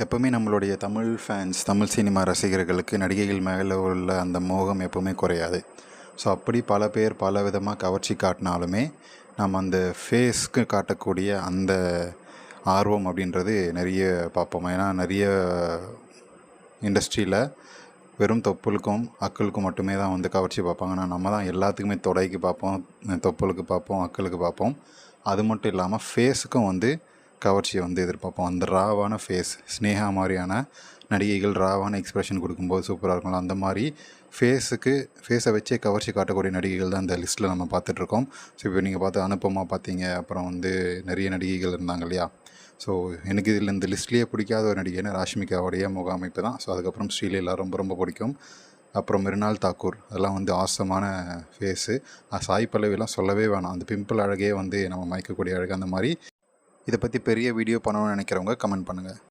எப்போவுமே நம்மளுடைய Tamil fans, Tamil cinema ரசிகர்களுக்கு நடிகைகள் மேலே உள்ள அந்த மோகம் எப்போவுமே குறையாது. ஸோ அப்படி பல பேர் பல விதமாக கவர்ச்சி காட்டினாலுமே, நம்ம அந்த ஃபேஸ்க்கு காட்டக்கூடிய அந்த ஆர்வம் அப்படின்றது நிறைய பார்ப்போம். ஏன்னா நிறைய இண்டஸ்ட்ரியில் வெறும் தொப்புளுக்கும் அக்களுக்கும் மட்டுமே தான் வந்து கவர்ச்சி பார்ப்பாங்க. ஆனால் நம்ம தான் எல்லாத்துக்குமே தொடைக்கு பார்ப்போம், தொப்புளுக்கு பார்ப்போம், அக்களுக்கு பார்ப்போம். அது மட்டும் இல்லாமல் ஃபேஸுக்கும் வந்து கவர்ச்சியை வந்து எதிர்பார்ப்போம். அந்த ராவான ஃபேஸ், ஸ்னேகா மாதிரியான நடிகைகள் ராவான எக்ஸ்ப்ரெஷன் கொடுக்கும்போது சூப்பராக இருக்கும்ல, அந்த மாதிரி ஃபேஸை வச்சே கவர்ச்சி காட்டக்கூடிய நடிகைகள் தான் இந்த லிஸ்ட்டில் நம்ம பார்த்துட்ருக்கோம். ஸோ இப்போ நீங்கள் பார்த்து அனுப்பமா பார்த்தீங்க, அப்புறம் வந்து நிறைய நடிகைகள் இருந்தாங்க இல்லையா. ஸோ எனக்கு இதில் இந்த லிஸ்ட்லேயே பிடிக்காத ஒரு நடிகைன்னு ராஷ்மிகாவுடைய முக அமைப்பு தான். ஸோ அதுக்கப்புறம் ஸ்ரீலீலா ரொம்ப ரொம்ப பிடிக்கும். அப்புறம் மிருனால் தாக்கூர், அதெல்லாம் வந்து ஆசமான ஃபேஸு. சாய் பல்லவிலாம் சொல்லவே வேணாம், அந்த பிம்பிள் அழகே வந்து நம்ம மயக்கக்கூடிய அழகு. அந்த மாதிரி இதை பற்றி பெரிய வீடியோ பண்ணணும்னு நினைக்கிறவங்க கமெண்ட் பண்ணுங்கள்.